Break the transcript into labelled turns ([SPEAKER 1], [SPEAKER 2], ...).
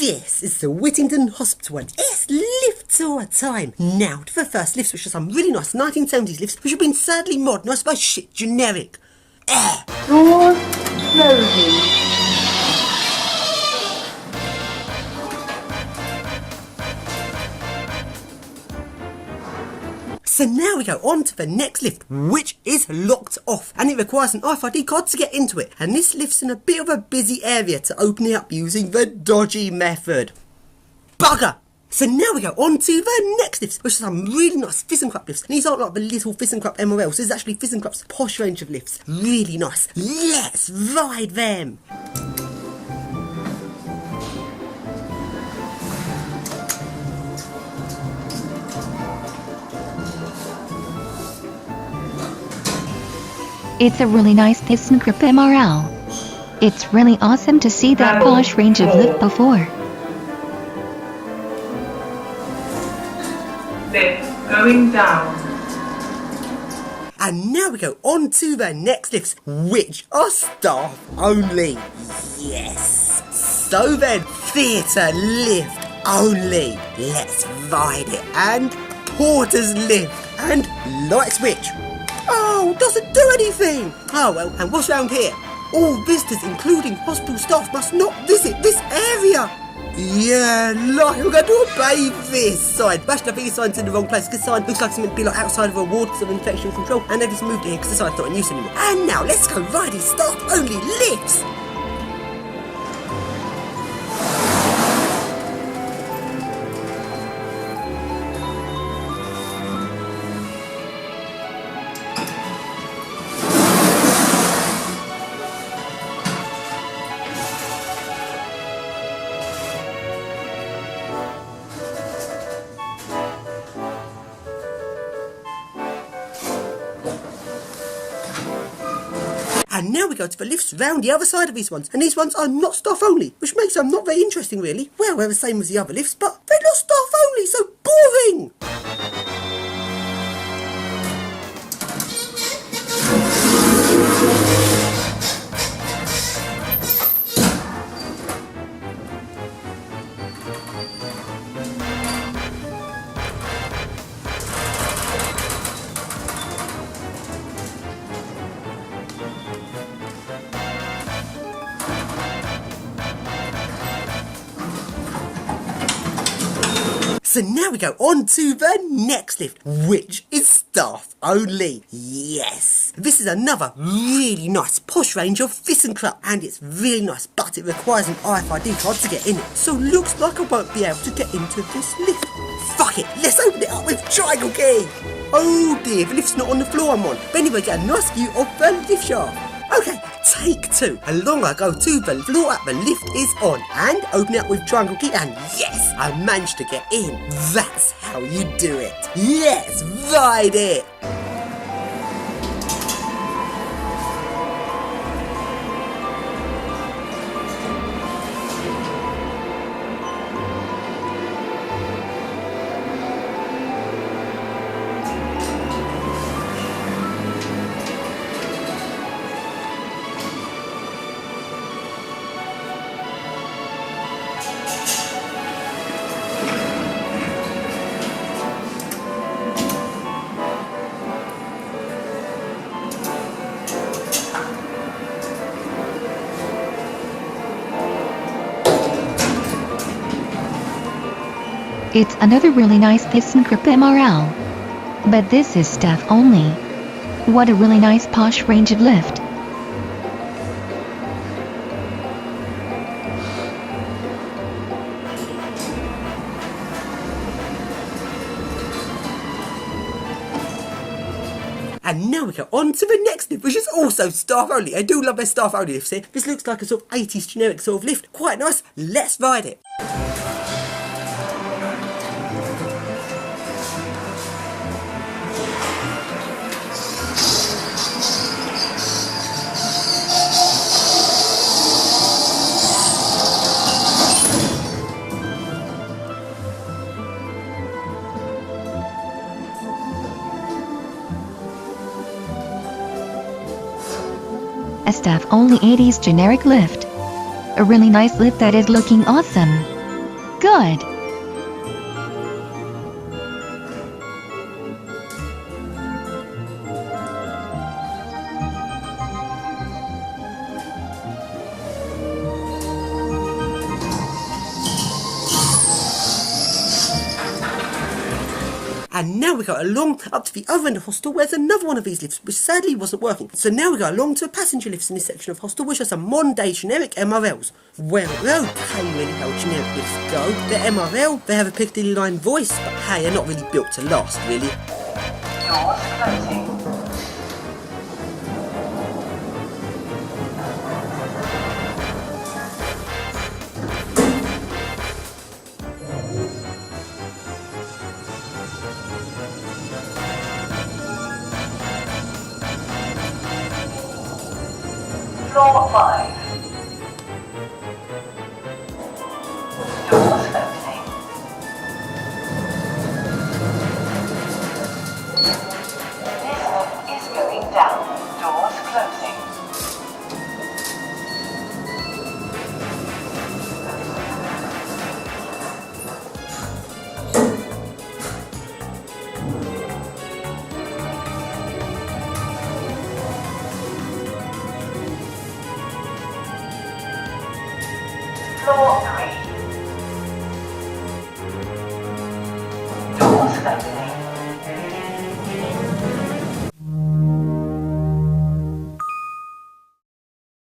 [SPEAKER 1] This is the Wittingham Hospital and it's lifts all the time. Now to the first lifts, which are some really nice 1970s lifts which have been sadly modernised by shit generic.
[SPEAKER 2] Doors closing.
[SPEAKER 1] So now we go on to the next lift, which is locked off, and it requires an RFID card to get into it. And this lift's in a bit of a busy area to open it up using the dodgy method. Bugger! So now we go on to the next lifts, which are some really nice ThyssenKrupp lifts. And these aren't like the little ThyssenKrupp MRLs, this is actually ThyssenKrupp's posh range of lifts. Really nice. Let's ride them!
[SPEAKER 3] It's a really nice ThyssenKrupp MRL. It's really awesome to see that posh range of lift before.
[SPEAKER 2] Lift going down.
[SPEAKER 1] And now we go on to the next lifts, which are staff only. Yes! So then, theatre lift only. Let's ride it. And porter's lift. And light switch. Oh, doesn't do anything! Oh well, and what's round here? All visitors, including hospital staff, must not visit this area! Yeah, like we're going to obey this sign. Actually, I think the sign's in the wrong place. This sign looks like it's meant to be like outside of a ward because of infection control, and they've just moved it here because the sign's not in use anymore. And now let's go riding staff-only lifts! And now we go to the lifts round the other side of these ones. And these ones are not staff only, which makes them not very interesting really. Well, they're the same as the other lifts, but they're not staff only, so boring! So now we go on to the next lift, which is staff only. Yes! This is another really nice posh range of ThyssenKrupp, and it's really nice, but it requires an RFID card to get in it. So looks like I won't be able to get into this lift. Fuck it, let's open it up with triangle key! Oh dear, the lift's not on the floor I'm on. But anyway, get a nice view of the lift shaft. Okay, take two. Along I go to the floor that the lift is on and open it up with triangle key, and yes, I managed to get in. That's how you do it. Let's ride it.
[SPEAKER 3] It's another really nice ThyssenKrupp MRL. But this is staff only. What a really nice posh range of lift.
[SPEAKER 1] And now we go on to the next lift, which is also staff only. I do love their staff only lifts here. This looks like a sort of 80s generic sort of lift. Quite nice. Let's ride it.
[SPEAKER 3] A staff-only 80s generic lift. A really nice lift that is looking awesome. Good.
[SPEAKER 1] And now we go along up to the other end of hostel where there's another one of these lifts, which sadly wasn't working. So now we go along to the passenger lifts in this section of hostel, which are some modern day generic MRLs. Well, okay really how generic lifts go. The MRL, they have a Piccadilly line voice, but hey, they're not really built to last, really.
[SPEAKER 2] Doors closing. Floor 5. Doors opening. This lift is going down. Doors closing. Floor 3.